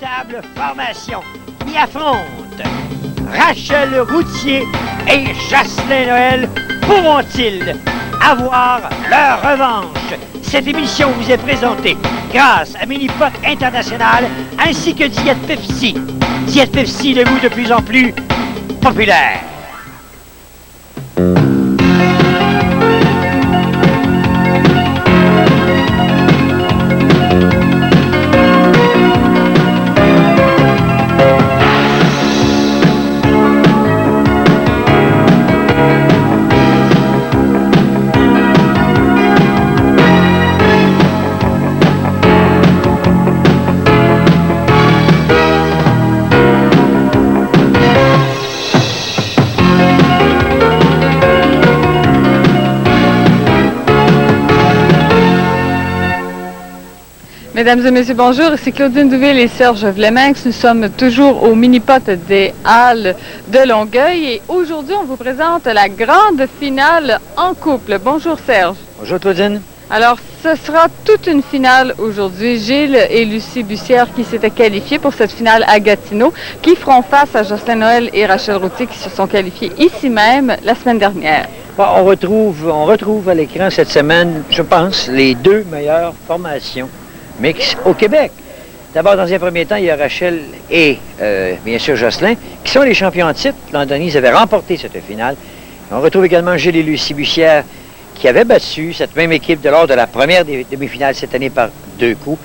redoutable formation qui affronte Rachel Routhier et Jocelyn Noël. Pourront-ils avoir leur revanche? Cette émission vous est présentée grâce à Minipot International ainsi que Diète Pepsi. Diète Pepsi, le goût de plus en plus populaire. Mesdames et messieurs, bonjour. Ici Claudine Douville et Serge Vleminx. Nous sommes toujours au mini-pot des Halles de Longueuil et aujourd'hui, on vous présente la grande finale en couple. Bonjour Serge. Bonjour Claudine. Alors, ce sera toute une finale aujourd'hui. Gilles et Lucie Bussière qui s'étaient qualifiés pour cette finale à Gatineau, qui feront face à Jocelyn Noël et Rachel Routhier qui se sont qualifiés ici même la semaine dernière. Bon, on retrouve à l'écran cette semaine, je pense, les deux meilleures formations mixtes au Québec. D'abord, dans un premier temps, il y a Rachel et, bien sûr, Jocelyn, qui sont les champions en titre. L'an dernier, ils avaient remporté cette finale. On retrouve également Gilles et Lucie Bussière, qui avaient battu cette même équipe lors de la première demi-finale cette année par 2 coups.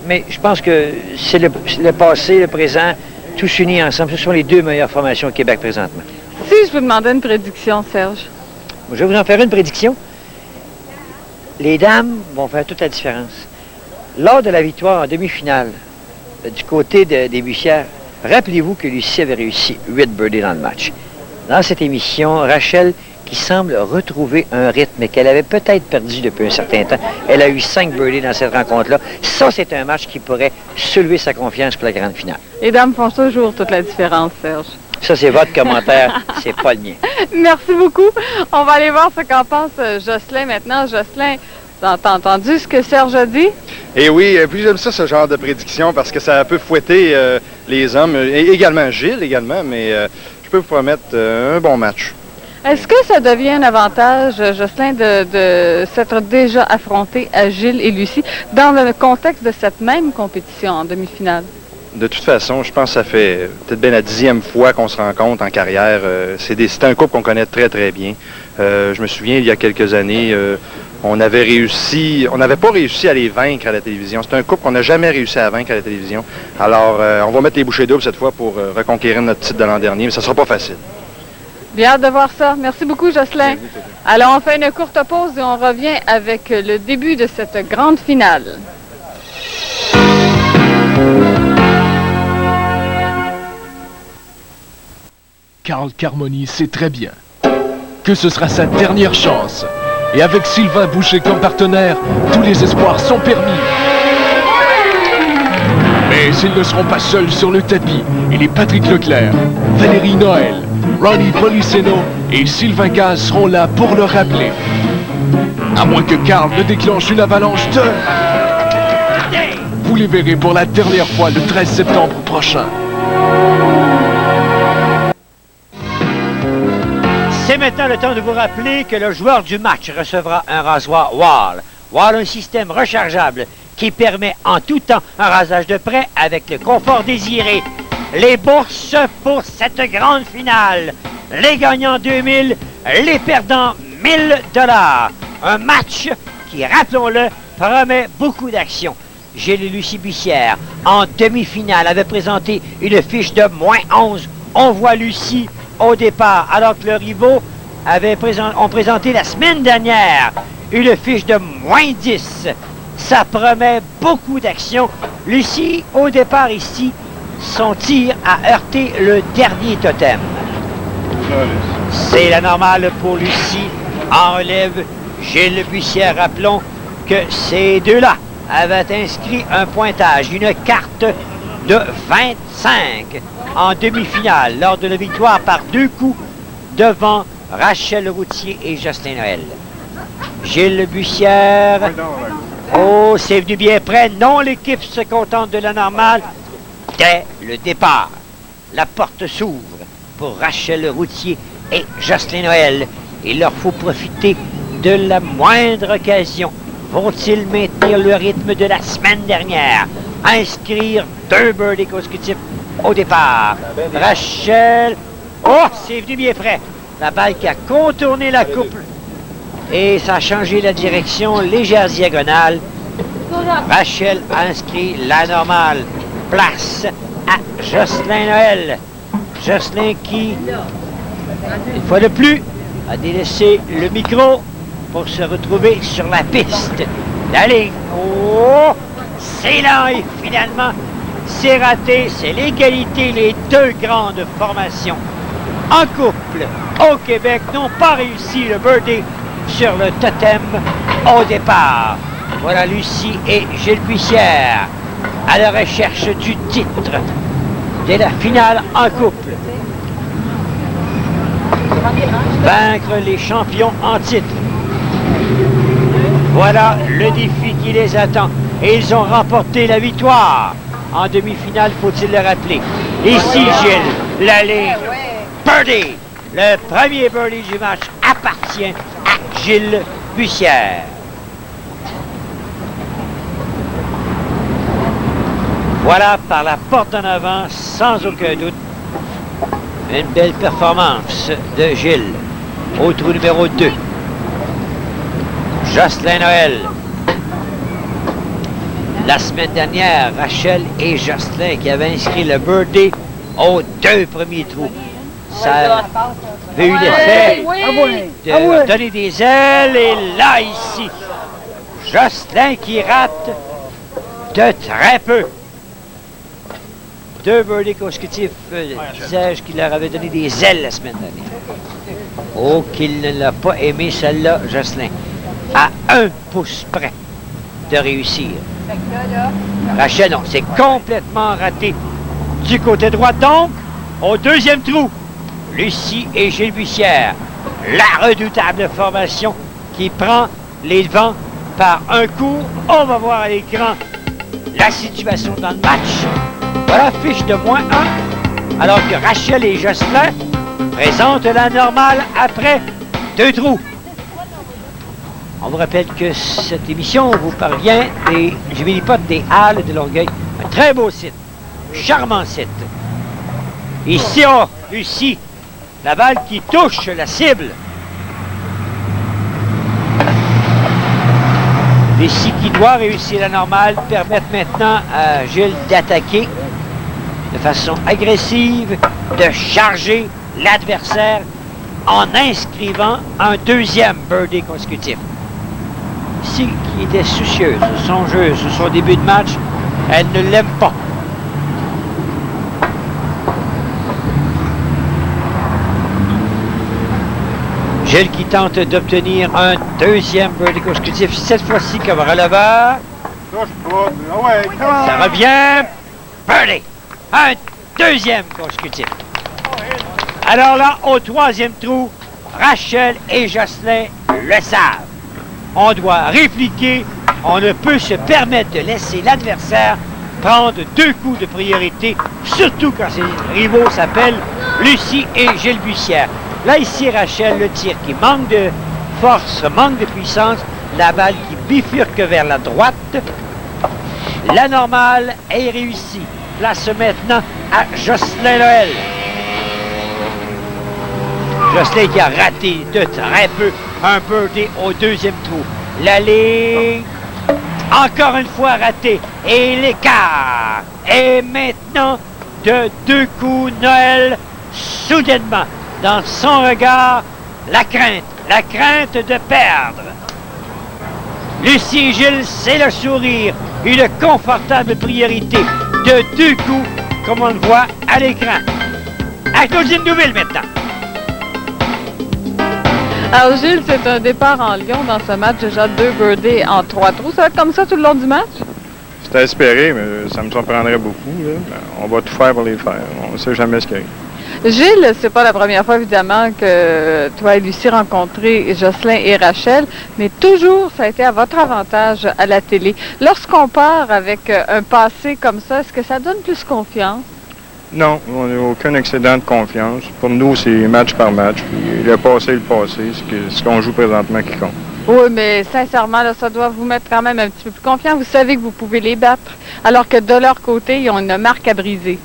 Mais je pense que c'est le passé, le présent, tous unis ensemble. Ce sont les deux meilleures formations au Québec présentement. Si je vous demandais une prédiction, Serge. Je vais vous en faire une prédiction. Les dames vont faire toute la différence. Lors de la victoire en demi-finale du côté des Bussières, rappelez-vous que Lucie avait réussi 8 birdies dans le match. Dans cette émission, Rachel, qui semble retrouver un rythme qu'elle avait peut-être perdu depuis un certain temps, elle a eu 5 birdies dans cette rencontre-là. Ça, c'est un match qui pourrait soulever sa confiance pour la grande finale. Les dames font toujours toute la différence, Serge. Ça, c'est votre commentaire, c'est pas le mien. Merci beaucoup. On va aller voir ce qu'en pense Jocelyn maintenant. Jocelyn, t'as entendu ce que Serge a dit? Et oui, puis j'aime ça, ce genre de prédiction, parce que ça peut fouetter les hommes, et également Gilles, mais je peux vous promettre un bon match. Est-ce que ça devient un avantage, Jocelyn, de s'être déjà affronté à Gilles et Lucie dans le contexte de cette même compétition en demi-finale? De toute façon, je pense que ça fait peut-être bien la 10e fois qu'on se rencontre en carrière. C'est un couple qu'on connaît très, très bien. Je me souviens, il y a quelques années, on n'avait pas réussi à les vaincre à la télévision. C'est un couple qu'on n'a jamais réussi à vaincre à la télévision. Alors, on va mettre les bouchées doubles cette fois pour reconquérir notre titre de l'an dernier, mais ça ne sera pas facile. Bien hâte de voir ça. Merci beaucoup, Jocelyn. Alors, on fait une courte pause et on revient avec le début de cette grande finale. Carl Carmoni sait très bien que ce sera sa dernière chance. Et avec Sylvain Boucher comme partenaire, tous les espoirs sont permis. Mais ils ne seront pas seuls sur le tapis. Il est Patrick Leclerc, Valérie Noël, Ronnie Policeno et Sylvain Gaz seront là pour le rappeler. À moins que Carl ne déclenche une avalanche de... Vous les verrez pour la dernière fois le 13 septembre prochain. C'est maintenant le temps de vous rappeler que le joueur du match recevra un rasoir Wahl. Wahl, un système rechargeable qui permet en tout temps un rasage de près avec le confort désiré. Les bourses pour cette grande finale. Les gagnants 2000, les perdants 1000 $. Un match qui, rappelons-le, promet beaucoup d'action. Gilles et Lucie Bussière, en demi-finale, avait présenté une fiche de -11. On voit Lucie au départ, alors que leurs rivaux ont présenté la semaine dernière une fiche de -10. Ça promet beaucoup d'action. Lucie, au départ ici, son tir a heurté le dernier totem. C'est la normale pour Lucie. En relève, Gilles Bussière. Rappelons que ces deux-là avaient inscrit un pointage, une carte de 25 en demi-finale lors de la victoire par 2 coups devant Rachel Routhier et Jocelyn Noël. Gilles Bussière. Oh, c'est venu bien près. Non, l'équipe se contente de la normale. dès le départ. La porte s'ouvre pour Rachel Routier et Jocelyn Noël. Il leur faut profiter de la moindre occasion. Vont-ils maintenir le rythme de la semaine dernière? Inscrire 2 birdies consécutifs au départ. Rachel, oh, c'est venu bien près. La balle qui a contourné la couple et ça a changé la direction, légère diagonale. Rachel a inscrit la normale. Place à Jocelyn Noël. Jocelyn qui, une fois de plus, a délaissé le micro pour se retrouver sur la piste. La ligne. Oh! C'est lent et finalement, c'est raté. C'est l'égalité. Les deux grandes formations en couple au Québec n'ont pas réussi le birdie sur le totem au départ. Voilà Lucie et Gilles Bussière à la recherche du titre de la finale en couple. Vaincre les champions en titre. Voilà le défi qui les attend. Et ils ont remporté la victoire. En demi-finale, faut-il le rappeler. Ici, Gilles, la ligne. Birdie. Le premier birdie du match appartient à Gilles Bussière. Voilà par la porte en avant, sans aucun doute, une belle performance de Gilles au trou numéro 2. Jocelyn Noël. La semaine dernière, Rachel et Jocelyn qui avaient inscrit le birdie aux 2 premiers trous. Ça avait eu l'effet de donner des ailes. Et là, ici, Jocelyn qui rate de très peu. 2 birdies consécutifs, disais-je, qui leur avait donné des ailes la semaine dernière. Oh, qu'il ne l'a pas aimé, celle-là, Jocelyn. À 1 pouce près de réussir. Rachel, non, c'est complètement raté du côté droit. Donc, au deuxième trou, Lucie et Gilles Bussière. La redoutable formation qui prend les devants par un coup. On va voir à l'écran la situation dans le match. Voilà, fiche de -1. Alors que Rachel et Jocelyn présentent la normale après 2 trous. On vous rappelle que cette émission vous parvient des Géminipotes des Halles de Longueuil. Un très beau site. Charmant site. Ici, oh, Lucie, la balle qui touche la cible. Lucie qui doit réussir la normale permettent maintenant à Gilles d'attaquer de façon agressive, de charger l'adversaire en inscrivant un 2e birdie consécutif. Ici, qui était soucieuse, songeuse sur son début de match, elle ne l'aime pas. Gilles qui tente d'obtenir un 2e birdie consécutif, cette fois-ci comme releveur. Ça revient. Birdie. Un 2e consécutif. Alors là, au 3e trou, Rachel et Jocelyn le savent. On doit répliquer. On ne peut se permettre de laisser l'adversaire prendre 2 coups de priorité, surtout quand ses rivaux s'appellent Lucie et Gilles Bussière. Là, ici, Rachel, le tir qui manque de force, manque de puissance. La balle qui bifurque vers la droite. La normale est réussie. Place maintenant à Jocelyn Noël. Jocelyn qui a raté de très peu un birdie au 2e trou. La ligne, encore une fois ratée. Et l'écart est maintenant de 2 coups. Noël, soudainement, dans son regard, la crainte de perdre. Lucie et Gilles, c'est le sourire, une confortable priorité de 2 coups, comme on le voit à l'écran. À Claudine Douville maintenant. Alors Gilles, c'est un départ en Lyon dans ce match, déjà 2 birdies en 3 trous. Ça va être comme ça tout le long du match? C'est à espérer, mais ça me surprendrait beaucoup. Là. On va tout faire pour les faire. On ne sait jamais ce qu'il y a. Gilles, c'est pas la première fois, évidemment, que toi et Lucie rencontrez Jocelyn et Rachel, mais toujours, ça a été à votre avantage à la télé. Lorsqu'on part avec un passé comme ça, est-ce que ça donne plus confiance? Non, on n'a aucun excédent de confiance. Pour nous, c'est match par match. Puis le passé est le passé. Ce qu'on joue présentement qui compte. Oui, mais sincèrement, là, ça doit vous mettre quand même un petit peu plus confiant. Vous savez que vous pouvez les battre, alors que de leur côté, ils ont une marque à briser.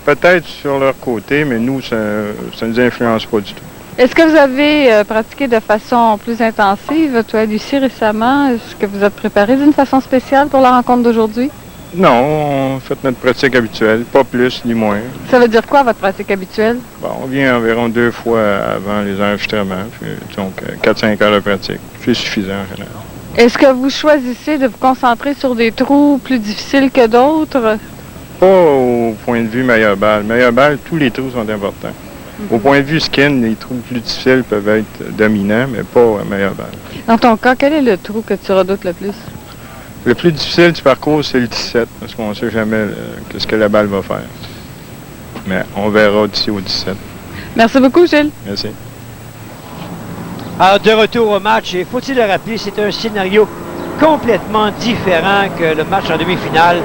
Peut-être sur leur côté, mais nous, ça ne nous influence pas du tout. Est-ce que vous avez pratiqué de façon plus intensive, toi, Lucie, récemment? Est-ce que vous êtes préparé d'une façon spéciale pour la rencontre d'aujourd'hui? Non, on fait notre pratique habituelle, pas plus ni moins. Ça veut dire quoi, votre pratique habituelle? Bon, on vient environ 2 fois avant les enregistrements, puis, donc 4-5 heures de pratique. C'est suffisant en général. Est-ce que vous choisissez de vous concentrer sur des trous plus difficiles que d'autres? Pas au point de vue meilleure balle. Meilleure balle, tous les trous sont importants. Au point de vue skin, les trous plus difficiles peuvent être dominants, mais pas meilleure balle. Dans ton cas, quel est le trou que tu redoutes le plus? Le plus difficile du parcours, c'est le 17, parce qu'on ne sait jamais ce que la balle va faire. Mais on verra d'ici au 17. Merci beaucoup, Gilles. Merci. Alors, de retour au match, et faut-il le rappeler, c'est un scénario complètement différent que le match en demi-finale,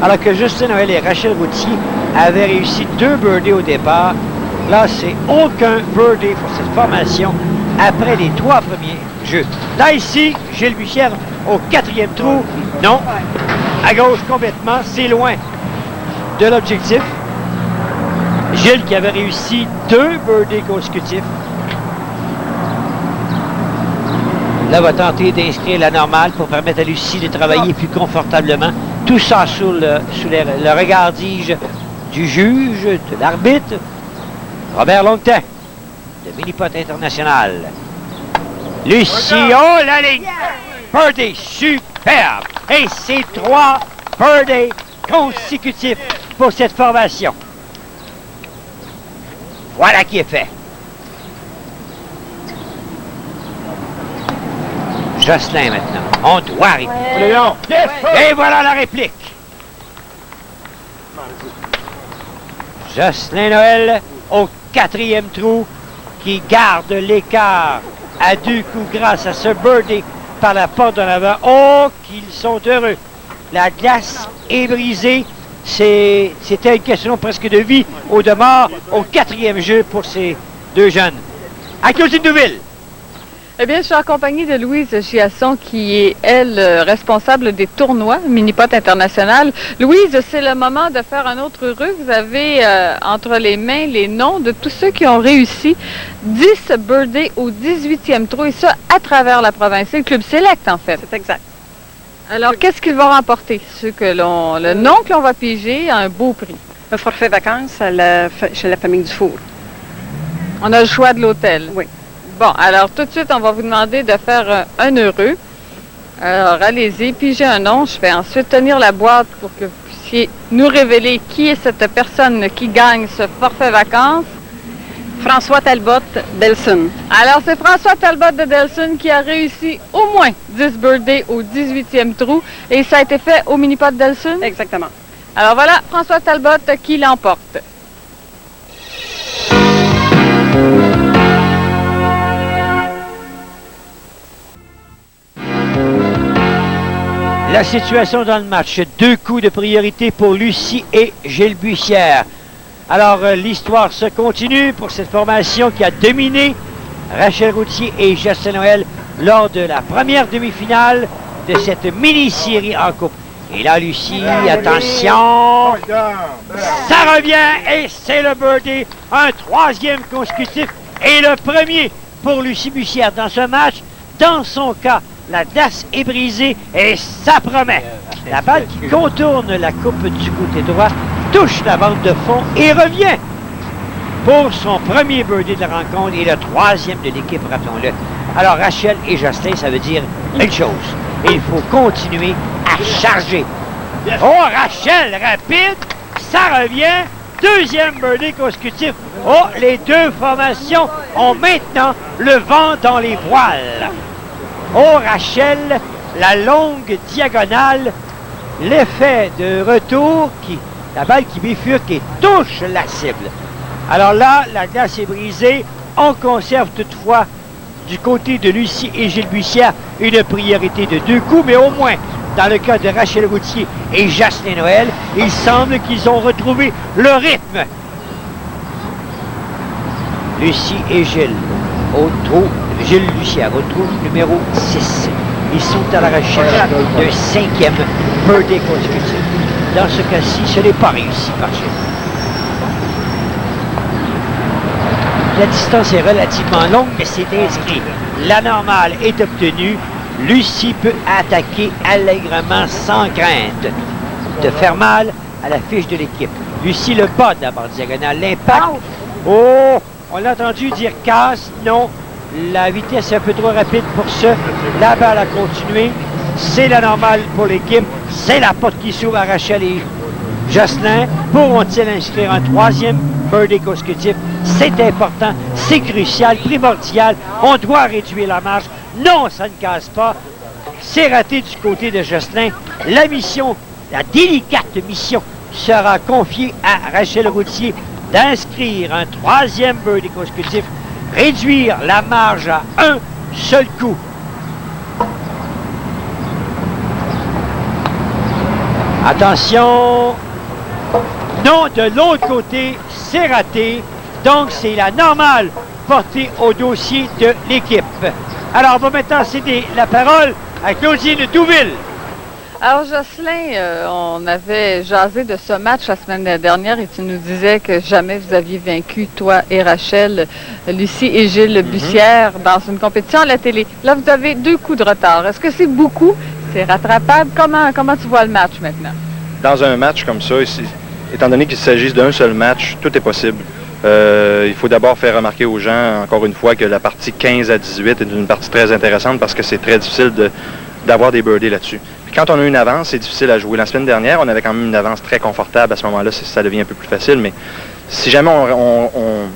alors que Justin Noël et Rachel Routier avaient réussi 2 birdies au départ. Là, c'est aucun birdie pour cette formation après les 3 premiers jeux. Là, ici, Gilles Bussière au 4e trou. Non, à gauche complètement, c'est loin de l'objectif. Gilles qui avait réussi 2 birdies consécutifs. Là, va tenter d'inscrire la normale pour permettre à Lucie de travailler plus confortablement. Tout ça sous le regardige du juge, de l'arbitre, Robert Longtemps, de Mini-Pot International. Lucie, oh la ligne! Birdie, superbe! Et c'est 3 birdies consécutifs pour cette formation. Voilà qui est fait. Jocelyn maintenant. On doit arrêter. Et voilà la réplique. Jocelyn Noël au 4e trou qui garde l'écart à 2 coups grâce à ce birdie par la porte de l'avant. Oh, qu'ils sont heureux. La glace est brisée. C'était une question presque de vie ou de mort au 4e jeu pour ces 2 jeunes. À Claudine Douville. Eh bien, je suis accompagnée de Louise Giasson, qui est, elle, responsable des tournois Mini-Pot International. Louise, c'est le moment de faire un autre heureux. Vous avez entre les mains les noms de tous ceux qui ont réussi 10 birdies au 18e trou, et ça à travers la province. C'est le Club Select, en fait. C'est exact. Alors, qu'est-ce qu'ils vont remporter? Le nom que l'on va piger a un beau prix. Un forfait vacances chez la famille Dufour. On a le choix de l'hôtel. Oui. Bon, alors tout de suite, on va vous demander de faire un heureux. Alors, allez-y, pigez un nom. Je vais ensuite tenir la boîte pour que vous puissiez nous révéler qui est cette personne qui gagne ce forfait vacances. François Talbot, Delson. Alors, c'est François Talbot de Delson qui a réussi au moins 10 birdies au 18e trou. Et ça a été fait au Mini-Pot Delson? Exactement. Alors voilà, François Talbot qui l'emporte. La situation dans le match, 2 coups de priorité pour Lucie et Gilles Bussière. Alors, l'histoire se continue pour cette formation qui a dominé Rachel Routier et Jocelyn Noël lors de la première demi-finale de cette mini-série en coupe. Et là, Lucie, attention, ça revient et c'est le birdie, un 3e consécutif et le premier pour Lucie Bussière dans ce match. Dans son cas, la glace est brisée et ça promet. La balle qui contourne la coupe du côté droit touche la bande de fond et revient pour son premier birdie de la rencontre et le 3e de l'équipe, rappelons-le. Alors, Rachel et Jocelyn, ça veut dire une chose. Il faut continuer à charger. Oh, Rachel, rapide, ça revient. 2e birdie consécutif. Oh, les 2 formations ont maintenant le vent dans les voiles. Oh, Rachel, la longue diagonale, l'effet de retour, la balle qui bifurque et touche la cible. Alors là, la glace est brisée. On conserve toutefois du côté de Lucie et Gilles Bussière une priorité de 2 coups, mais au moins, dans le cas de Rachel Routier et Jocelyn Noël, il semble qu'ils ont retrouvé le rythme. Lucie et Gilles, Gilles Bussière, au trou numéro 6. Ils sont à la recherche d'un 5e birdie consécutif. Dans ce cas-ci, ce n'est pas réussi par Gilles. La distance est relativement longue, mais c'est inscrit. La normale est obtenue. Lucie peut attaquer allègrement sans crainte de faire mal à la fiche de l'équipe. Lucie le bat d'abord diagonale. L'impact. Oh! On a entendu dire casse. Non. La vitesse est un peu trop rapide pour ça. La balle a continué. C'est la normale pour l'équipe. C'est la porte qui s'ouvre à Rachel et Jocelyn. Pourront-ils inscrire un 3e birdie consécutif? C'est important, c'est crucial, primordial. On doit réduire la marge. Non, ça ne casse pas. C'est raté du côté de Jocelyn. La mission, la délicate mission, sera confiée à Rachel Routier d'inscrire un 3e birdie consécutif, réduire la marge à un seul coup. Attention! Non, de l'autre côté, c'est raté. Donc, c'est la normale portée au dossier de l'équipe. Alors, on va maintenant céder la parole à Claudine Douville. Alors, Jocelyn, on avait jasé de ce match la semaine dernière et tu nous disais que jamais vous aviez vaincu, toi et Rachel, Lucie et Gilles Bussière, dans une compétition à la télé. Là, vous avez 2 coups de retard. Est-ce que c'est beaucoup? C'est rattrapable? Comment tu vois le match maintenant? Dans un match comme ça, étant donné qu'il s'agisse d'un seul match, tout est possible. Il faut d'abord faire remarquer aux gens, encore une fois, que la partie 15 à 18 est une partie très intéressante parce que c'est très difficile d'avoir des birdies là-dessus. Puis quand on a une avance, c'est difficile à jouer. La semaine dernière, on avait quand même une avance très confortable. À ce moment-là, ça devient un peu plus facile. Mais si jamais on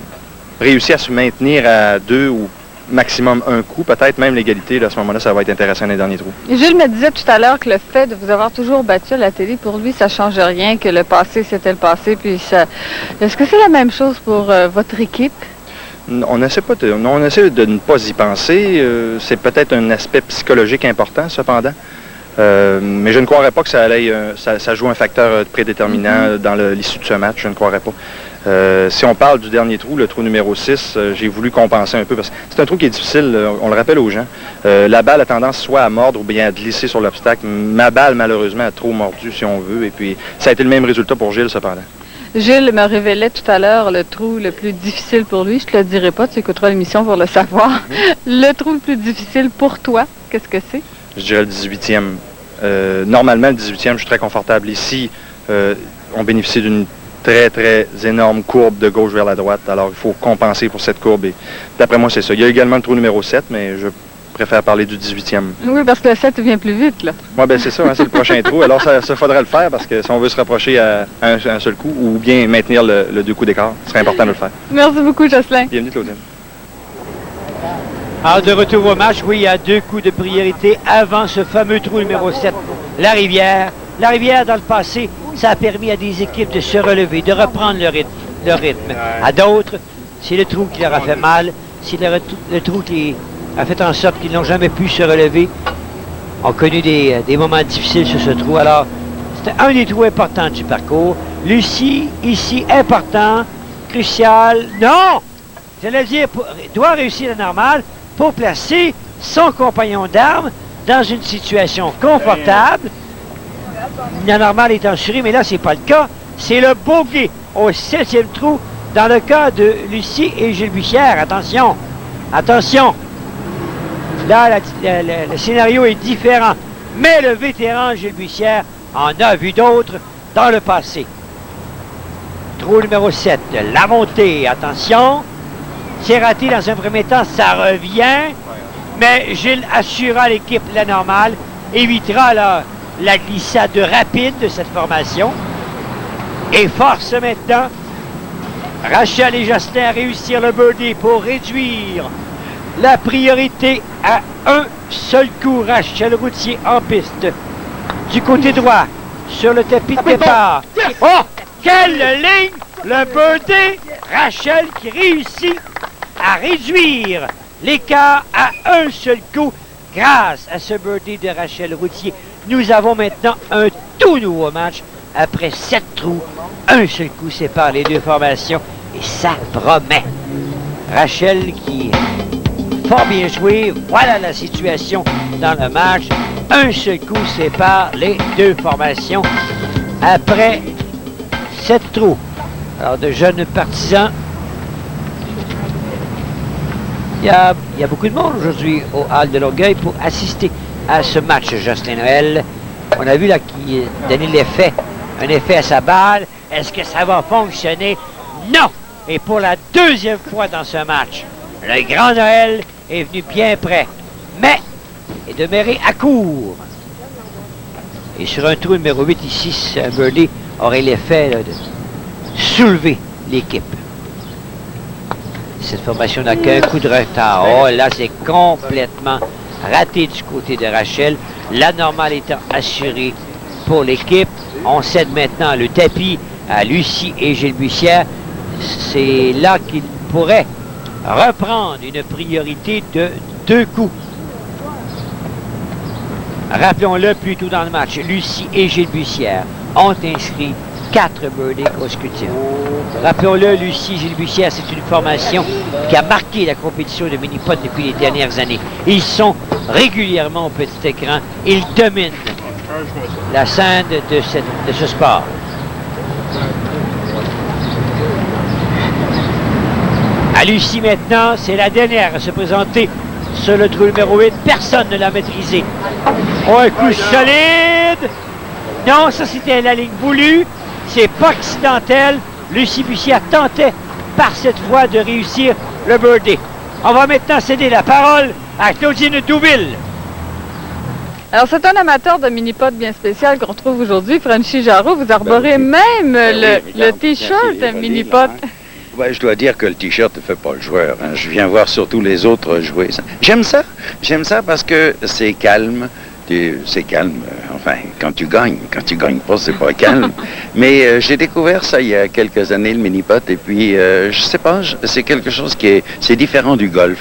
réussit à se maintenir à 2 ou maximum 1 coup, peut-être même l'égalité, à ce moment-là, ça va être intéressant dans les derniers trous. Et Gilles me disait tout à l'heure que le fait de vous avoir toujours battu à la télé, pour lui, ça ne change rien, que le passé, c'était le passé. Puis ça... Est-ce que c'est la même chose pour votre équipe? On essaie de ne pas y penser. C'est peut-être un aspect psychologique important, cependant. Mais je ne croirais pas que ça joue un facteur prédéterminant dans l'issue de ce match. Je ne croirais pas. Si on parle du dernier trou, le trou numéro 6, j'ai voulu compenser un peu parce que c'est un trou qui est difficile, on le rappelle aux gens. La balle a tendance soit à mordre ou bien à glisser sur l'obstacle. Ma balle, malheureusement, a trop mordu, si on veut. Et puis, ça a été le même résultat pour Gilles, cependant. Gilles me révélait tout à l'heure le trou le plus difficile pour lui. Je ne te le dirai pas, tu écouteras l'émission pour le savoir. Le trou le plus difficile pour toi, qu'est-ce que c'est? Je dirais le 18e. Normalement, le 18e, je suis très confortable. Ici, on bénéficie d'une très, très énorme courbe de gauche vers la droite. Alors, il faut compenser pour cette courbe. Et d'après moi, c'est ça. Il y a également le trou numéro 7, mais je préfère parler du 18e. Oui, parce que le 7 vient plus vite, là. Oui, bien c'est ça, hein, c'est le prochain trou. Alors, ça faudrait le faire parce que si on veut se rapprocher à un seul coup ou bien maintenir le 2 coups d'écart, ce serait important de le faire. Merci beaucoup, Jocelyn. Bienvenue, Claudine. Alors, de retour au match, oui, il y a 2 coups de priorité avant ce fameux trou numéro 7, la Rivière. La Rivière, dans le passé, ça a permis à des équipes de se relever, de reprendre le rythme. À d'autres, c'est le trou qui leur a fait mal, c'est le trou qui a fait en sorte qu'ils n'ont jamais pu se relever, ont connu des moments difficiles sur ce trou. Alors, c'était un des trous importants du parcours. Lucie, ici, important, crucial. Non! J'allais dire, doit réussir la normale pour placer son compagnon d'armes dans une situation confortable. La normale est assurée, mais là, c'est pas le cas. C'est le bogey au 7e trou dans le cas de Lucie et Gilles Bussière. Attention! Attention! Là, le scénario est différent. Mais le vétéran Gilles Bussière en a vu d'autres dans le passé. Trou numéro 7, la montée. Attention! C'est raté dans un premier temps, ça revient. Mais Gilles assurera l'équipe la normale, évitera la glissade rapide de cette formation. Et force maintenant Rachel et Jocelyn à réussir le birdie pour réduire la priorité à un seul coup. Rachel Routier en piste. Du côté droit, sur le tapis de départ. Oh! Quelle ligne! Le birdie Rachel qui réussit à réduire l'écart à un seul coup grâce à ce birdie de Rachel Routier. Nous avons maintenant un tout nouveau match. Après 7 trous, un seul coup sépare les deux formations et ça promet. Rachel qui fort bien joué. Voilà la situation dans le match. Un seul coup sépare les deux formations après 7 trous. Alors, de jeunes partisans. Il y a beaucoup de monde aujourd'hui au Hall de Longueuil pour assister à ce match, Jocelyn Noël. On a vu là qu'il donnait un effet à sa balle. Est-ce que ça va fonctionner? Non! Et pour la deuxième fois dans ce match, le Grand Noël est venu bien près, mais est demeuré à court. Et sur un trou numéro 8 ici, un birdie aurait l'effet de soulever l'équipe. Cette formation n'a qu'un coup de retard. Oh, là, c'est complètement raté du côté de Rachel. La normale étant assurée pour l'équipe. On cède maintenant le tapis à Lucie et Gilles Bussière. C'est là qu'il pourrait reprendre une priorité de 2 coups. Rappelons-le plus tôt dans le match, Lucie et Gilles Bussière ont inscrit 4 birdies consécutifs. Rappelons-le, Lucie et Gilles Bussière, c'est une formation qui a marqué la compétition de mini-pot depuis les dernières années. Ils sont régulièrement au petit écran. Ils dominent la scène de ce sport. À Lucie maintenant, c'est la dernière à se présenter sur le trou numéro 8. Personne ne l'a maîtrisé. Oh, un coup solide! Non, ça c'était la ligne voulue. C'est pas accidentel. Lucie Bussière tentait par cette fois de réussir le birdie. On va maintenant céder la parole à Claudine Douville. Alors, c'est un amateur de mini-pot bien spécial qu'on trouve aujourd'hui, Frenchy Jarreau. Vous arborez même le T-shirt mini-pot. Ouais, je dois dire que le T-shirt ne fait pas le joueur. Hein. Je viens voir surtout les autres jouer. J'aime ça. J'aime ça parce que c'est calme. C'est calme. Enfin, quand tu gagnes pas, c'est pas calme. Mais j'ai découvert ça il y a quelques années, le mini-pot. Et puis, je sais pas, c'est quelque chose c'est différent du golf.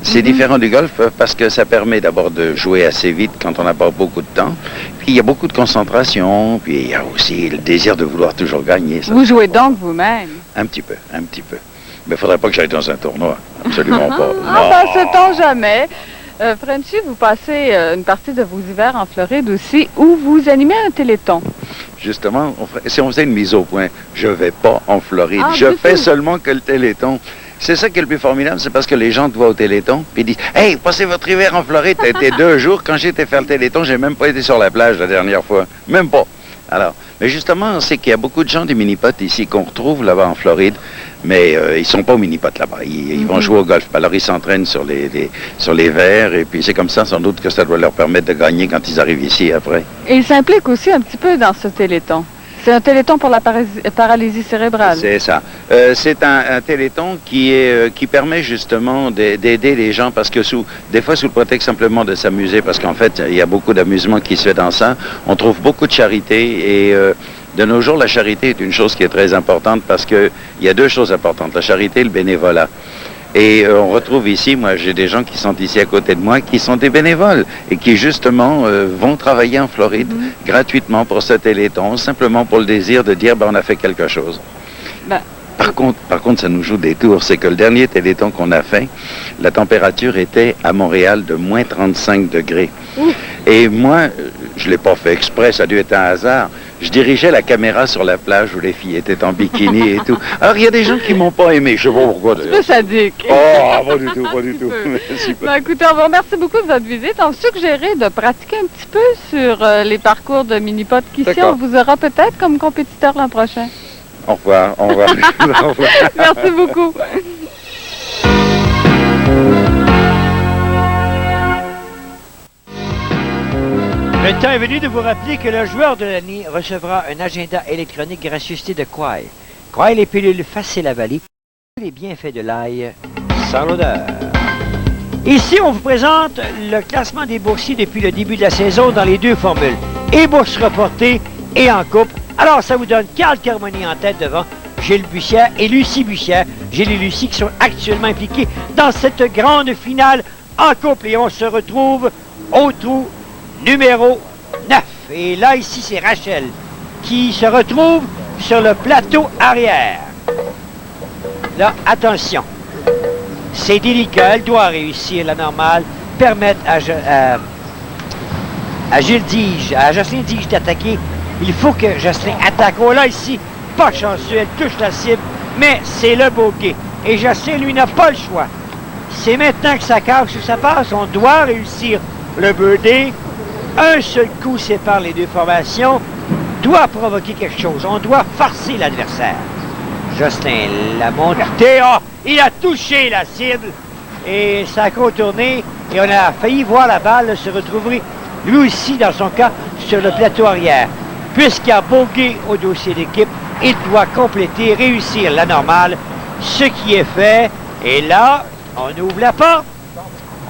C'est différent du golf parce que ça permet d'abord de jouer assez vite quand on n'a pas beaucoup de temps. Puis il y a beaucoup de concentration. Puis il y a aussi le désir de vouloir toujours gagner. Ça. Vous jouez donc vous-même? Un petit peu. Mais il ne faudrait pas que j'aille dans un tournoi. Absolument pas. Ah, ben, sait-on jamais. Frenchy, vous passez une partie de vos hivers en Floride aussi, où vous animez un téléthon. Justement, si on faisait une mise au point, je ne vais pas en Floride. Ah, je fais seulement que le téléthon. C'est ça qui est le plus formidable, c'est parce que les gens te voient au téléthon, puis ils disent « Hey, passez votre hiver en Floride, t'as été 2 jours. Quand j'ai été faire le téléthon, j'ai même pas été sur la plage la dernière fois. Même pas. » Alors, mais justement, c'est qu'il y a beaucoup de gens du mini-pot ici qu'on retrouve là-bas en Floride, mais ils sont pas au mini-pot là-bas. Ils vont jouer au golf. Alors, ils s'entraînent sur les verres, et puis c'est comme ça, sans doute, que ça doit leur permettre de gagner quand ils arrivent ici après. Et ils s'impliquent aussi un petit peu dans ce téléthon. C'est un téléthon pour la paralysie cérébrale. C'est ça. C'est un téléthon qui permet justement d'aider les gens parce que des fois sous le prétexte simplement de s'amuser, parce qu'en fait, il y a beaucoup d'amusement qui se fait dans ça. On trouve beaucoup de charité et de nos jours, la charité est une chose qui est très importante parce qu'il y a 2 choses importantes, la charité et le bénévolat. Et on retrouve ici, moi j'ai des gens qui sont ici à côté de moi, qui sont des bénévoles et qui justement vont travailler en Floride gratuitement pour ce téléthon, simplement pour le désir de dire, on a fait quelque chose. Par contre, ça nous joue des tours, c'est que le dernier téléthon qu'on a fait, la température était à Montréal de moins 35 degrés. Et moi, je ne l'ai pas fait exprès, ça a dû être un hasard. Je dirigeais la caméra sur la plage où les filles étaient en bikini et tout. Alors, il y a des gens qui m'ont pas aimé. Je sais pas pourquoi. Un peu sadique. Oh, pas du tout, pas du tout. Merci. Écoutez, on vous remercie beaucoup de votre visite. On suggérait de pratiquer un petit peu sur les parcours de mini-pot qu'ici, on vous aura peut-être comme compétiteur l'an prochain. Au revoir, au revoir. Au revoir. Merci beaucoup. Le temps est venu de vous rappeler que le joueur de l'année recevra un agenda électronique gracieuseté de Quail. Quail, les pilules faciles à avaler, les bienfaits de l'ail sans l'odeur. Ici, on vous présente le classement des boursiers depuis le début de la saison dans les 2 formules, et bourse reportée et en coupe. Alors, ça vous donne Carl Carmoni en tête devant Gilles Bussière et Lucie Bussière. Gilles et Lucie qui sont actuellement impliqués dans cette grande finale en couple. Et on se retrouve au trou numéro 9. Et là, ici, c'est Rachel qui se retrouve sur le plateau arrière. Là, attention. C'est délicat. Elle doit réussir la normale. Permettre à Gilles Dige, à Jocelyn Dige d'attaquer. Il faut que Jocelyn attaque. Oh là, ici, pas chanceux. Elle touche la cible, mais c'est le bogey. Et Jocelyn, lui, n'a pas le choix. C'est maintenant que ça casse ou ça passe. On doit réussir le birdie. Un seul coup sépare les deux formations. Doit provoquer quelque chose. On doit forcer l'adversaire. Jocelyn l'a monté. Oh, il a touché la cible. Et ça a contourné. Et on a failli voir la balle se retrouver, lui aussi, dans son cas, sur le plateau arrière. Puisqu'il y a bogey au dossier d'équipe, il doit compléter, réussir la normale. Ce qui est fait. Et là, on ouvre la porte.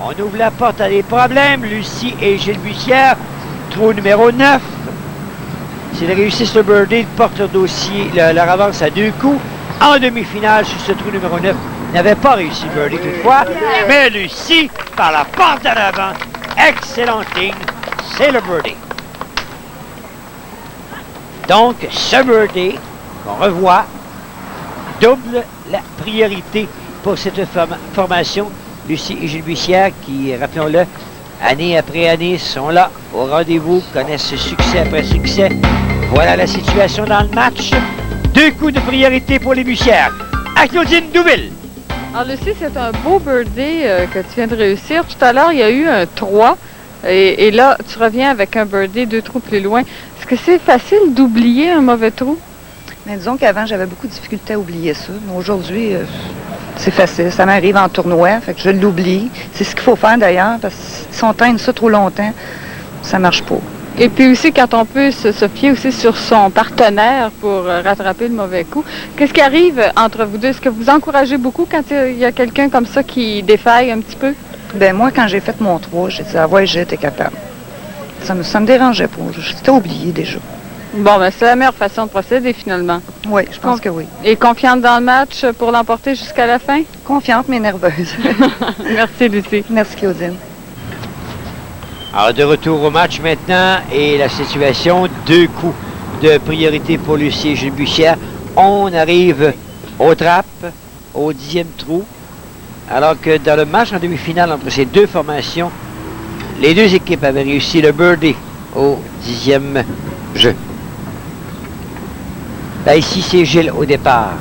On ouvre la porte à des problèmes. Lucie et Gilles Bussière, trou numéro 9. S'ils réussissent le birdie, ils portent leur dossier, leur avance à 2 coups. En demi-finale, sur ce trou numéro 9, n'avait pas réussi le birdie toutefois. Mais Lucie, par la porte en avant, excellente ligne, c'est le birdie. Donc, ce birdie qu'on revoit double la priorité pour cette formation. Lucie et Gilles Bussière, qui, rappelons-le, année après année, sont là au rendez-vous, connaissent succès après succès. Voilà la situation dans le match. 2 coups de priorité pour les Bussières. À Claudine Douville. Alors, Lucie, c'est un beau birdie que tu viens de réussir. Tout à l'heure, il y a eu un 3. Et là, tu reviens avec un birdie 2 trous plus loin. Est-ce que c'est facile d'oublier un mauvais trou? Mais disons qu'avant, j'avais beaucoup de difficultés à oublier ça. Mais aujourd'hui, c'est facile. Ça m'arrive en tournoi, fait que je l'oublie. C'est ce qu'il faut faire d'ailleurs, parce que si on traîne ça trop longtemps, ça marche pas. Et puis aussi, quand on peut se fier aussi sur son partenaire pour rattraper le mauvais coup, qu'est-ce qui arrive entre vous deux? Est-ce que vous encouragez beaucoup quand il y a quelqu'un comme ça qui défaille un petit peu? Ben moi, quand j'ai fait mon 3, j'ai dit « Ah ouais, j'étais capable ». Ça me dérangeait pas. J'étais oublié déjà. Bon, ben c'est la meilleure façon de procéder finalement. Oui, je pense que oui. Et confiante dans le match pour l'emporter jusqu'à la fin? Confiante, mais nerveuse. Merci, Lucie. Merci, Claudine. Alors, de retour au match maintenant, et la situation, 2 coups de priorité pour Lucie et Gilles Bussière. On arrive au trap, au 10e trou, alors que dans le match en demi-finale entre ces deux formations, les deux équipes avaient réussi le birdie au 10e jeu. Là, ici, c'est Gilles au départ.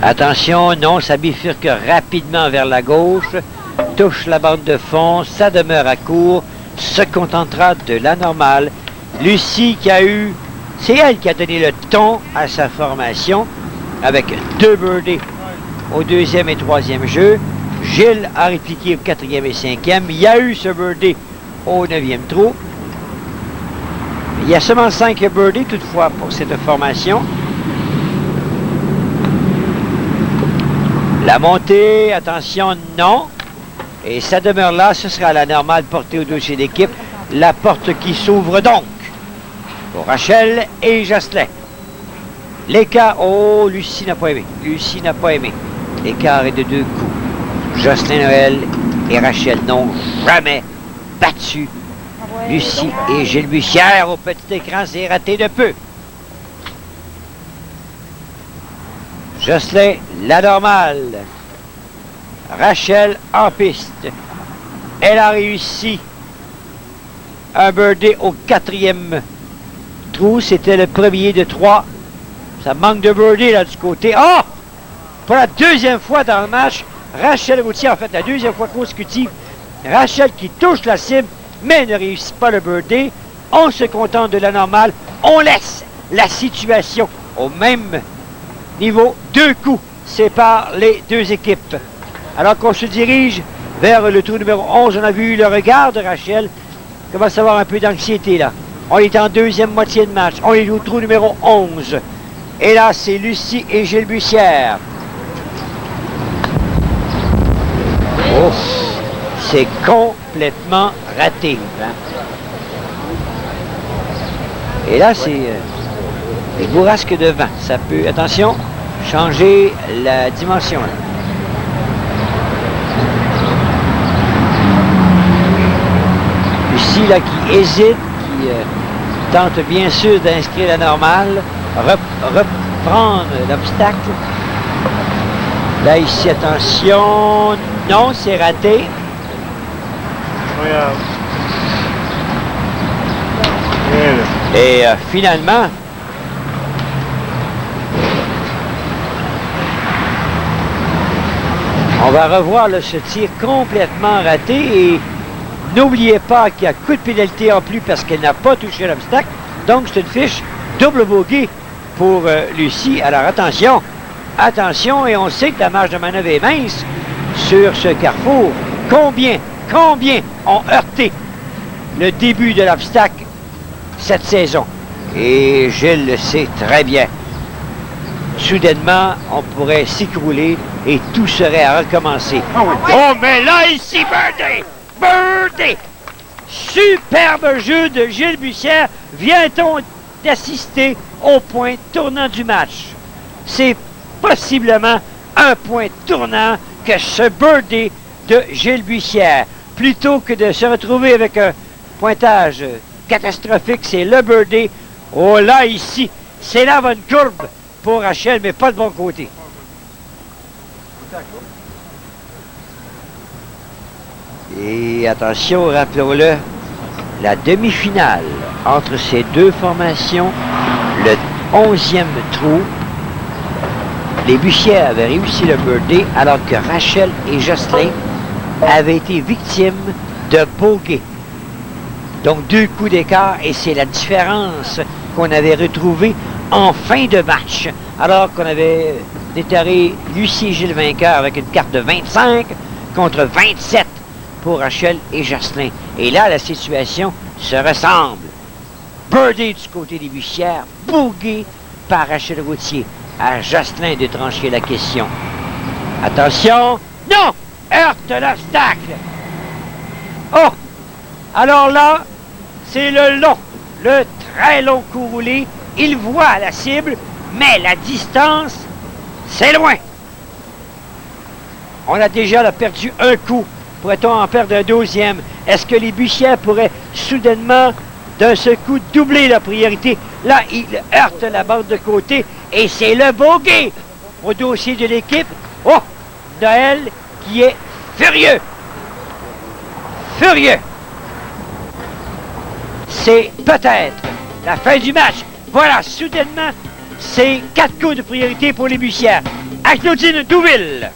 Attention, non, ça bifurque rapidement vers la gauche, touche la bande de fond, ça demeure à court, se contentera de la normale. Lucie qui a eu, c'est elle qui a donné le ton à sa formation, avec 2 birdies au 2e et 3e jeu. Gilles a répliqué au 4e et 5e. Il y a eu ce birdie au 9e trou. Il y a seulement 5 birdies toutefois pour cette formation. La montée, attention, non. Et ça demeure là, ce sera la normale portée au dossier d'équipe. La porte qui s'ouvre donc pour Rachel et Jocelyn. L'écart, oh, Lucie n'a pas aimé. Lucie n'a pas aimé. L'écart est de 2 coups. Jocelyn Noël et Rachel n'ont jamais battu Lucie et Gilles Bussière. Au petit écran, c'est raté de peu. Jocelyn, la normale. Rachel en piste. Elle a réussi un birdie au 4e trou. C'était le premier de 3. Ça manque de birdie là du côté. Oh! Pour la 2e fois dans le match, Rachel Routier, en fait, la 2e fois consécutive, Rachel qui touche la cible, mais ne réussit pas le birdie. On se contente de la normale. On laisse la situation au même niveau. 2 coups séparent les deux équipes. Alors qu'on se dirige vers le trou numéro 11, on a vu le regard de Rachel. Il commence à avoir un peu d'anxiété là. On est en 2e moitié de match. On est au trou numéro 11. Et là, c'est Lucie et Gilles Bussière. Oh, c'est complètement raté. Hein? Et là, c'est une bourrasque de vent. Ça peut, attention, changer la dimension. Là. Lucie, là, qui hésite, qui tente bien sûr d'inscrire la normale, reprendre l'obstacle. Là, ici, attention, non, c'est raté. Regarde. Et finalement, on va revoir là, ce tir complètement raté et n'oubliez pas qu'il y a coup de pénalité en plus parce qu'elle n'a pas touché l'obstacle. Donc, c'est une fiche double bogey pour Lucie. Alors, attention, attention, et on sait que la marge de manœuvre est mince sur ce carrefour. Combien ont heurté le début de l'obstacle cette saison? Et Gilles le sait très bien. Soudainement, on pourrait s'écrouler et tout serait à recommencer. Oh, mais là, ici, birdie! Birdie! Superbe jeu de Gilles Bussière. Vient-on d'assister au point tournant du match? C'est possiblement un point tournant que ce birdie de Gilles Bussière. Plutôt que de se retrouver avec un pointage catastrophique, c'est le birdie. Oh là, ici, c'est la bonne courbe pour Rachel, mais pas de bon côté. Et attention, rappelons-le, la demi-finale entre ces deux formations, le 11e trou, les Bussières avaient réussi le birdie alors que Rachel et Jocelyn avaient été victimes de bogey. Donc 2 coups d'écart et c'est la différence qu'on avait retrouvée en fin de match. Alors qu'on avait déclaré Lucie et Gilles vainqueurs avec une carte de 25 contre 27 pour Rachel et Jocelyn. Et là, la situation se ressemble. Birdie du côté des Bussières, bogey par Rachel Routier. À Jocelyn de trancher la question. Attention! Non! Heurte l'obstacle! Oh! Alors là, c'est le très long coup roulé. Il voit la cible, mais la distance, c'est loin. On a déjà là, perdu un coup. Pourrait-on en perdre un deuxième? Est-ce que les Bussières pourraient soudainement, d'un seul coup, doubler la priorité? Là, il heurte la bande de côté et c'est le bogey au dossier de l'équipe. Oh! Noël qui est furieux. Furieux. C'est peut-être la fin du match. Voilà, soudainement, c'est 4 coups de priorité pour les Bussières. À Claudine Douville.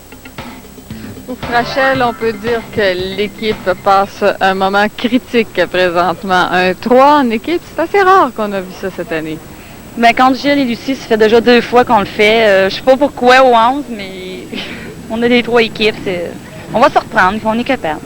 Pour Rachel, on peut dire que l'équipe passe un moment critique présentement. Un 3 en équipe, c'est assez rare qu'on a vu ça cette année. Bien, contre Gilles et Lucie, ça fait déjà 2 fois qu'on le fait. Je sais pas pourquoi au 11, mais on a des 3 équipes. On va se reprendre, on est capable.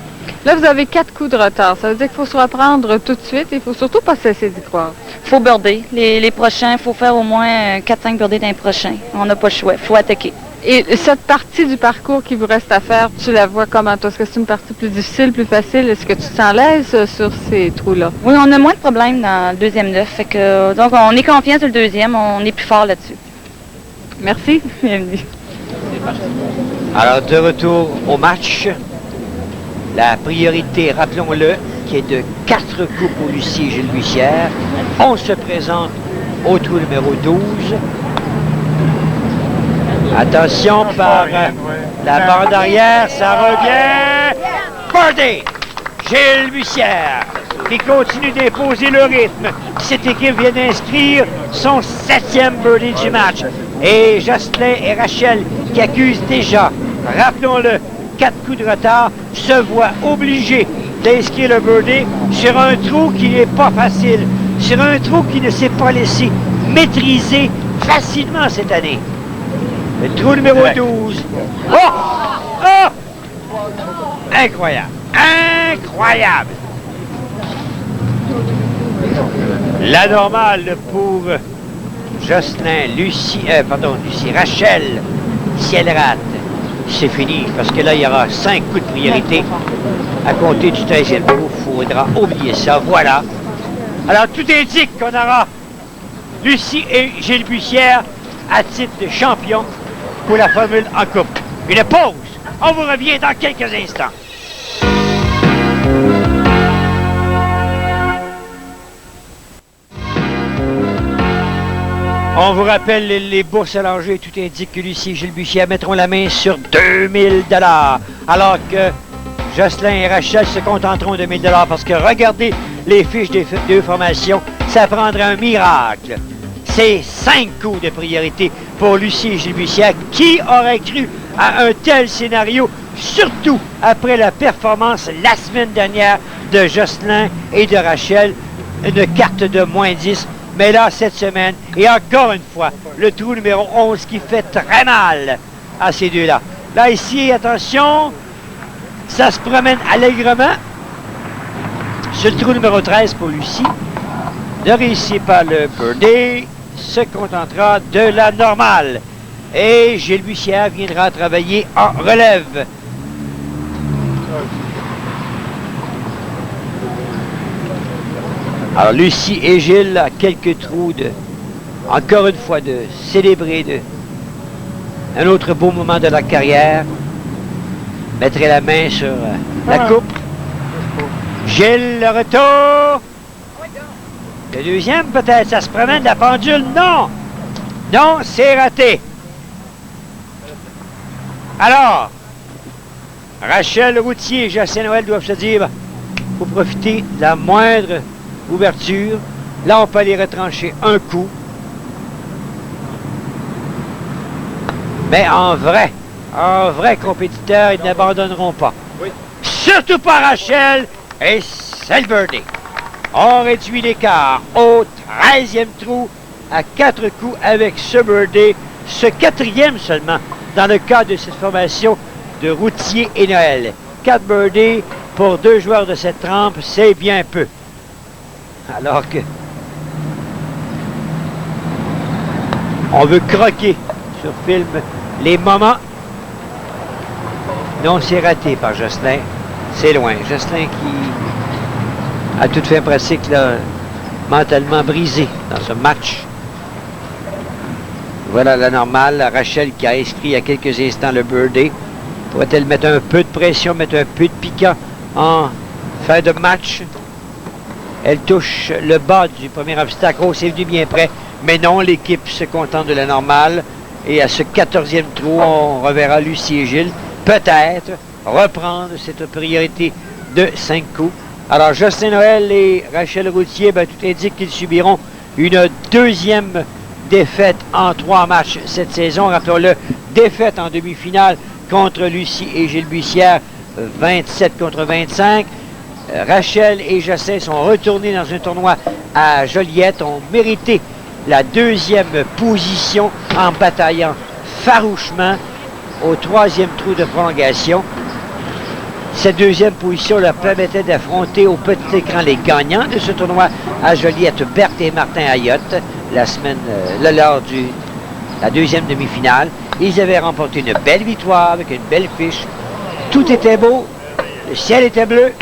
Là, vous avez 4 coups de retard. Ça veut dire qu'il faut se reprendre tout de suite et il faut surtout pas cesser d'y croire. Il faut birder. Les prochains, il faut faire au moins 4-5 birdés dans les prochains. On n'a pas le choix. Il faut attaquer. Et cette partie du parcours qui vous reste à faire, tu la vois comment? Est-ce que c'est une partie plus difficile, plus facile? Est-ce que tu te sens l'aise sur ces trous-là? Oui, on a moins de problèmes dans le deuxième 9. Fait que, donc, on est confiant sur le deuxième. On est plus fort là-dessus. Merci. Bienvenue. Alors, de retour au match. La priorité, rappelons-le, qui est de 4 coups pour Lucie et Gilles Bussière. On se présente au trou numéro 12. Attention par la barre d'arrière, ça revient. Birdie! Gilles Bussière qui continue d'imposer le rythme. Cette équipe vient d'inscrire son 7e birdie du match. Et Jocelyn et Rachel qui accusent déjà, rappelons-le, 4 coups de retard, se voient obligés d'inscrire le birdie sur un trou qui n'est pas facile, sur un trou qui ne s'est pas laissé maîtriser facilement cette année. Le trou numéro 12. Oh! Oh! Incroyable! Incroyable! La normale pour Jocelyn, Lucie, Rachel, si elle rate, c'est fini, parce que là, il y aura 5 coups de priorité à compter du 13e coup. Il faudra oublier ça, voilà. Alors, tout indique qu'on aura Lucie et Gilles Bussière à titre de champion pour la Formule en couple. Une pause. On vous revient dans quelques instants. On vous rappelle les bourses à l'enjeu. Tout indique que Lucie et Gilles Bussière mettront la main sur 2000 $, alors que Jocelyn et Rachel se contenteront de 1000 $ parce que regardez les fiches des deux formations, ça prendrait un miracle. C'est 5 coups de priorité pour Lucie et Gilles Bussière. Qui aurait cru à un tel scénario, surtout après la performance la semaine dernière de Jocelyn et de Rachel, une carte de moins 10. Mais là, cette semaine, et encore une fois, le trou numéro 11 qui fait très mal à ces deux-là. Là, ici, attention, ça se promène allègrement sur le trou numéro 13 pour Lucie. Ne réussit pas le birdie, se contentera de la normale. Et Gilles Bussière viendra travailler en relève. Alors, Lucie et Gilles, à quelques trous encore une fois, de célébrer un autre beau moment de leur carrière. Mettrait la main sur la coupe. Gilles, le retour. Le deuxième, peut-être, ça se promène, la pendule. Non! Non, c'est raté. Alors, Rachel Routier et Jocelyn Noël doivent se dire, faut profiter de la moindre ouverture. Là, on peut aller retrancher un coup. Mais en vrai compétiteur, ils n'abandonneront pas. Oui. Surtout pas Rachel et c'est le birdie. On réduit l'écart au 13e trou à 4 coups avec ce birdie. Ce 4e seulement dans le cas de cette formation de Routier et Noël. 4 birdies pour 2 joueurs de cette trempe, c'est bien peu. Alors que on veut croquer sur film les moments. Non, c'est raté par Jocelyn. C'est loin. Jocelyn qui a tout fait pratique là, mentalement brisé dans ce match. Voilà la normale. Rachel qui a inscrit il y a quelques instants le birdie. Pourrait-elle mettre un peu de pression, mettre un peu de piquant en fin de match? Elle touche le bas du premier obstacle. Oh, c'est venu bien près. Mais non, l'équipe se contente de la normale. Et à ce 14e trou, on reverra Lucie et Gilles peut-être reprendre cette priorité de 5 coups. Alors, Jocelyn Noël et Rachel Routier, tout indique qu'ils subiront une deuxième défaite en 3 matchs cette saison. Rappelons-le, défaite en demi-finale contre Lucie et Gilles Bussière, 27 contre 25. Rachel et Jocelyn sont retournés dans un tournoi à Joliette, ont mérité la 2e position en bataillant farouchement au 3e trou de prolongation. Cette 2e position leur permettait d'affronter au petit écran les gagnants de ce tournoi à Joliette, Berthe et Martin Ayotte, lors de la 2e demi-finale. Ils avaient remporté une belle victoire avec une belle fiche. Tout était beau, le ciel était bleu.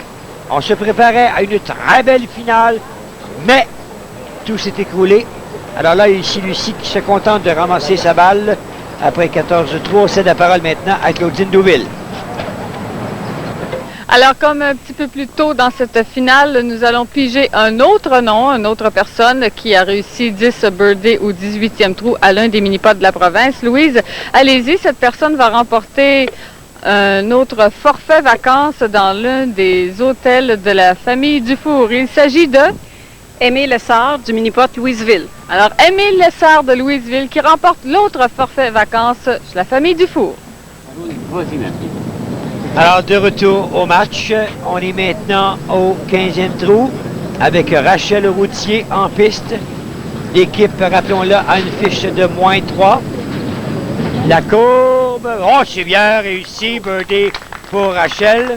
On se préparait à une très belle finale, mais tout s'est écroulé. Alors là, ici, Lucie qui se contente de ramasser sa balle après 14 trous. On cède la parole maintenant à Claudine Douville. Alors, comme un petit peu plus tôt dans cette finale, nous allons piger un autre nom, une autre personne qui a réussi 10 birdies au 18e trou à l'un des mini-pots de la province. Louise, allez-y, cette personne va remporter un autre forfait vacances dans l'un des hôtels de la famille Dufour. Il s'agit de Aimé Lessard du mini-pot Louisville. Alors, Émile Lessard de Louisville qui remporte l'autre forfait vacances chez la famille Dufour. Alors, de retour au match, on est maintenant au 15e trou avec Rachel Routier en piste. L'équipe, rappelons-le, a une fiche de moins 3. La courbe, oh, c'est bien réussi, birdie pour Rachel.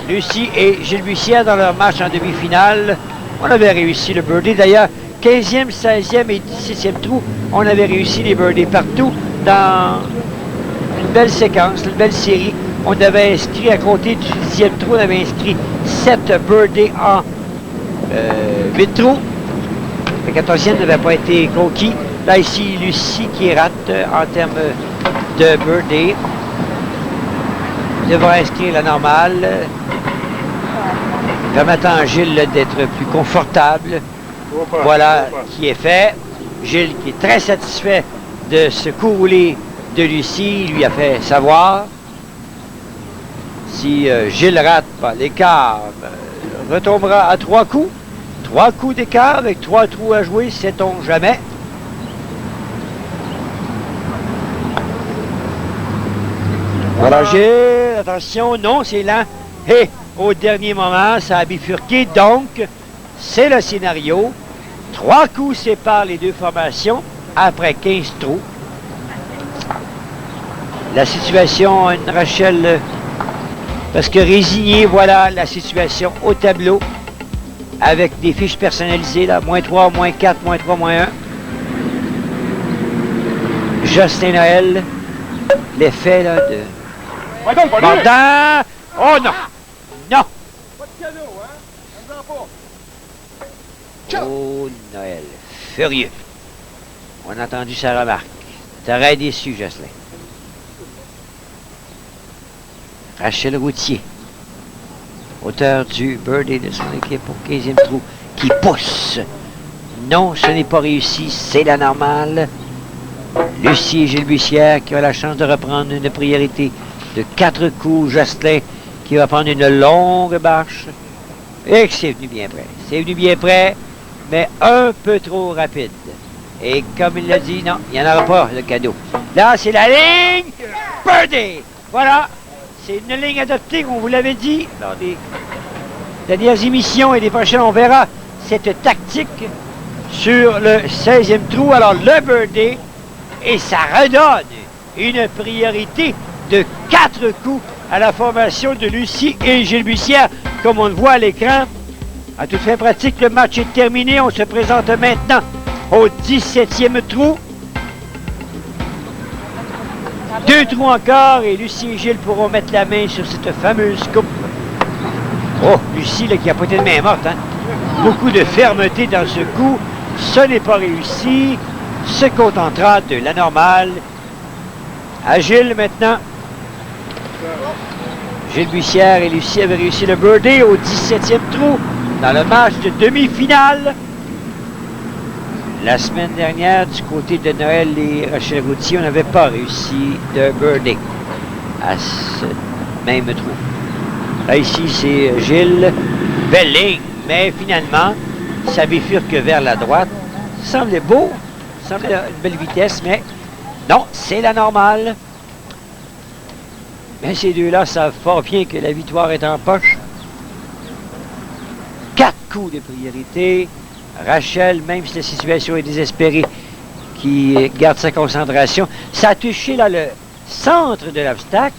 Lucie et Gilles Bussière dans leur match en demi-finale. On avait réussi le birdie. D'ailleurs, 15e, 16e et 17e trou, on avait réussi les birdies partout dans une belle séquence, une belle série. On avait inscrit à compter du 10e trou, on avait inscrit 7 birdies en 8 trous. Le 14e n'avait pas été conquis. Là, ici, Lucie qui rate en termes de birdie. Devra inscrire la normale. Permettant à Gilles d'être plus confortable. Voilà qui est fait. Gilles qui est très satisfait de ce coup roulé de Lucie, lui a fait savoir. Si Gilles rate, l'écart retombera à 3 coups. 3 coups d'écart avec 3 trous à jouer, sait-on jamais. Voilà Gilles, attention, non, c'est lent. Et au dernier moment, ça a bifurqué, donc c'est le scénario. 3 coups séparent les deux formations après 15 trous. La situation, Rachel, parce que résignée, voilà la situation au tableau avec des fiches personnalisées, là, -3, -4, -3, -1. Justin Noël, l'effet là de... Mordant! Oh non! Non! Oh Noël, furieux. On a entendu sa remarque. T'aurais déçu, Jocelyn. Rachel Routier, auteur du birdie de son équipe au 15e trou, qui pousse. Non, ce n'est pas réussi, c'est la normale. Lucie et Gilles Bussière qui ont la chance de reprendre une priorité de 4 coups. Jocelyn qui va prendre une longue marche. Et que c'est venu bien près. C'est venu bien près, mais un peu trop rapide. Et comme il l'a dit, non, il n'y en aura pas, le cadeau. Là, c'est la ligne birdie. Voilà. C'est une ligne adoptée, on vous l'avait dit, lors des dernières émissions et des prochaines, on verra cette tactique sur le 16e trou. Alors, le birdie, et ça redonne une priorité de 4 coups à la formation de Lucie et Gilles Bussière, comme on le voit à l'écran. À toute fin pratique, le match est terminé. On se présente maintenant au 17e trou. 2 trous encore et Lucie et Gilles pourront mettre la main sur cette fameuse coupe. Oh, Lucie là, qui a pas été de main morte, hein? Beaucoup de fermeté dans ce coup. Ce n'est pas réussi. Se contentera de la normale. À Gilles maintenant. Gilles Bussière et Lucie avaient réussi le birdie au 17e trou dans le match de demi-finale. La semaine dernière, du côté de Noël et Rachel Routier, on n'avait pas réussi de birdie à ce même trou. Là, ici, c'est Gilles. Belle ligne, mais finalement, ça bifurque vers la droite. Ça semblait beau, ça semblait une belle vitesse, mais non, c'est la normale. Mais ces deux-là savent fort bien que la victoire est en poche. 4 coups de priorité. Rachel, même si la situation est désespérée, qui garde sa concentration. Ça a touché là le centre de l'obstacle.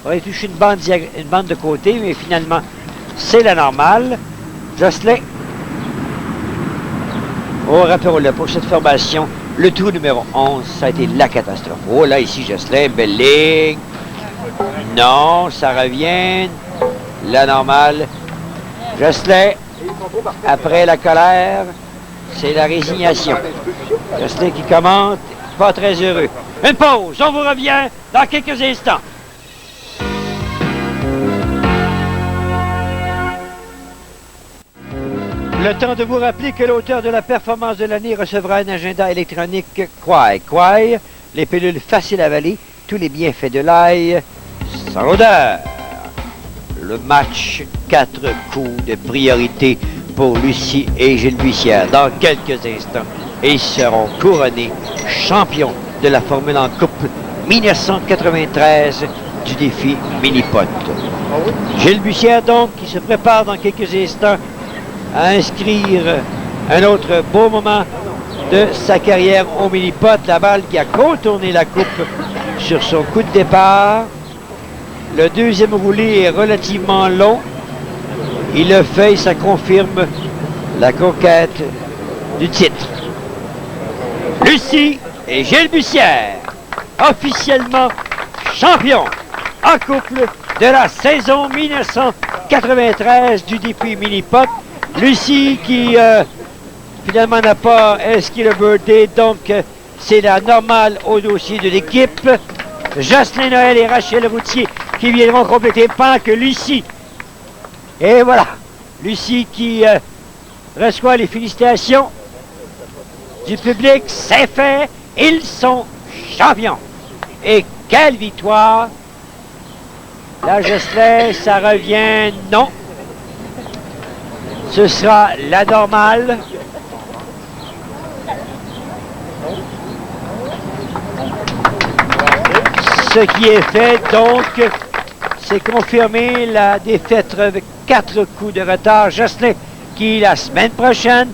On a touché une bande de côté, mais finalement, c'est la normale. Jocelyn. Oh, rappelons-le, pour cette formation, le trou numéro 11, ça a été la catastrophe. Oh là, ici, Jocelyn, belle ligne. Non, ça revient. La normale. Jocelyn, après la colère, c'est la résignation. Jocelyn qui commente, pas très heureux. Une pause, on vous revient dans quelques instants. Le temps de vous rappeler que l'auteur de la performance de l'année recevra un agenda électronique Kwai. Kwai, les pilules faciles à avaler, tous les bienfaits de l'ail, sans odeur. Le match, 4 coups de priorité pour Lucie et Gilles Bussière. Dans quelques instants, ils seront couronnés champions de la Formule en Coupe 1993 du défi Mini-Pot. Gilles Bussière, donc, qui se prépare dans quelques instants à inscrire un autre beau moment de sa carrière au Mini-Pot. La balle qui a contourné la coupe sur son coup de départ. Le deuxième roulé est relativement long. Il le fait, ça confirme la conquête du titre. Lucie et Gilles Bussière, officiellement champions en couple de la saison 1993 du défi Mini-Pot. Lucie qui finalement n'a pas inscrit le birthday, donc c'est la normale au dossier de l'équipe. Jocelyn Noël et Rachel Routier qui viendront compléter pendant que Lucie, et voilà, Lucie qui reçoit les félicitations du public, c'est fait, ils sont champions. Et quelle victoire! Là, Jocelyn, ça revient, non. Ce sera la normale. Ce qui est fait, donc, c'est confirmer la défaite avec 4 coups de retard. Jocelyn, qui la semaine prochaine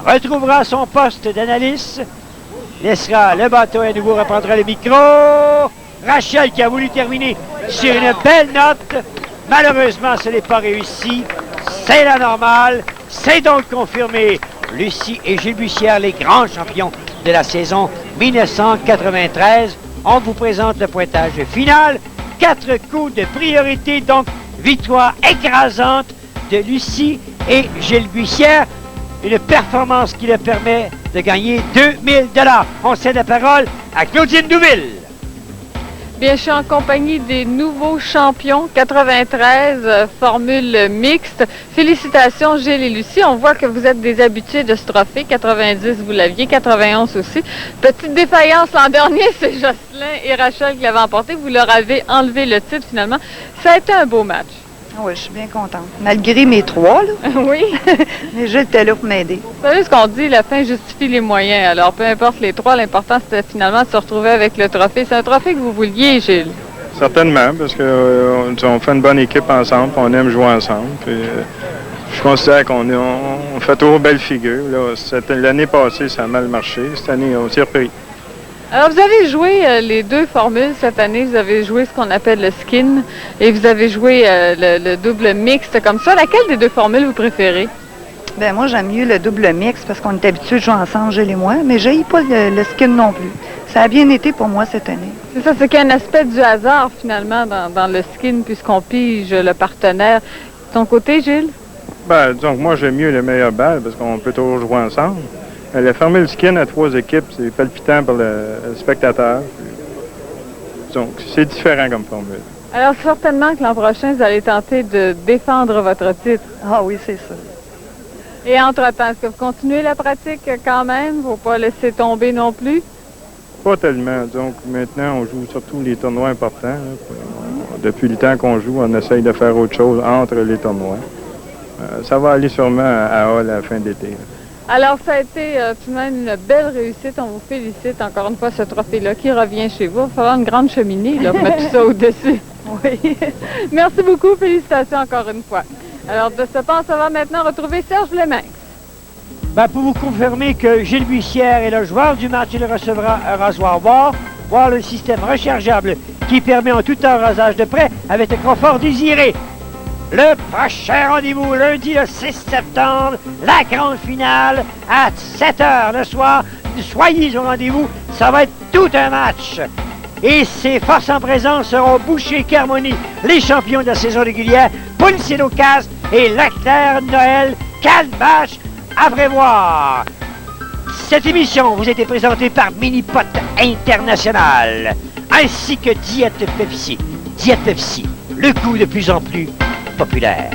retrouvera son poste d'analyste, laissera le bateau et à nouveau reprendra le micro. Rachel qui a voulu terminer sur une belle note. Malheureusement, ce n'est pas réussi. C'est la normale. C'est donc confirmé. Lucie et Gilles Bussière, les grands champions de la saison 1993. On vous présente le pointage final. 4 coups de priorité, donc victoire écrasante de Lucie et Gilles Bussière. Une performance qui leur permet de gagner 2000 $. On cède la parole à Claudine Douville. Bien, je suis en compagnie des nouveaux champions 93 formule mixte. Félicitations Gilles et Lucie. On voit que vous êtes des habitués de ce trophée. 90, vous l'aviez, 91 aussi. Petite défaillance l'an dernier, c'est Jocelyn et Rachel qui l'avaient emporté. Vous leur avez enlevé le titre finalement. Ça a été un beau match. Oui, je suis bien contente. Malgré mes 3, là. Oui. Mais Gilles était là pour m'aider. Vous savez ce qu'on dit, la fin justifie les moyens. Alors, peu importe les 3, l'important, c'était finalement de se retrouver avec le trophée. C'est un trophée que vous vouliez, Gilles? Certainement, parce qu'on on fait une bonne équipe ensemble, on aime jouer ensemble. Puis, je considère qu'on fait toujours belle figure. L'année passée, ça a mal marché. Cette année, on s'est repris. Alors, vous avez joué les 2 formules cette année. Vous avez joué ce qu'on appelle le skin et vous avez joué le double mixte comme ça. Laquelle des 2 formules vous préférez? Ben moi, j'aime mieux le double mix parce qu'on est habitué de jouer ensemble, Gilles et moi, mais j'haïs pas le skin non plus. Ça a bien été pour moi cette année. C'est ça, c'est qu'il y a un aspect du hasard finalement dans le skin puisqu'on pige le partenaire. De ton côté, Gilles? Ben, donc moi, j'aime mieux les meilleures balles parce qu'on peut toujours jouer ensemble. La formule skin à 3 équipes, c'est palpitant pour le spectateur. Donc, c'est différent comme formule. Alors, certainement que l'an prochain, vous allez tenter de défendre votre titre. Ah oui, c'est ça. Et entre-temps, est-ce que vous continuez la pratique quand même? Il ne faut pas laisser tomber non plus? Pas tellement. Donc, maintenant, on joue surtout les tournois importants. Depuis le temps qu'on joue, on essaye de faire autre chose entre les tournois. Ça va aller sûrement à Hall à la fin d'été. Alors, ça a été tout de même une belle réussite. On vous félicite encore une fois ce trophée-là qui revient chez vous. Il va falloir une grande cheminée là, pour mettre tout ça au-dessus. Oui. Merci beaucoup. Félicitations encore une fois. Alors, de ce pas, ça va maintenant retrouver Serge Leminx. Ben, pour vous confirmer que Gilles Bussière est le joueur du match, il recevra un rasoir War. War, le système rechargeable qui permet en tout temps un rasage de près avec le confort désiré. Le prochain rendez-vous, lundi le 6 septembre, la grande finale à 7h le soir. Soyez au rendez-vous, ça va être tout un match. Et ses forces en présence seront Boucher, Carmoni, les champions de la saison régulière, Policino Cast et Leclerc, Noël. Quel match à prévoir! Cette émission vous a été présentée par Minipot International, ainsi que Diète Pepsi. Diète Pepsi, le goût de plus en plus populaire.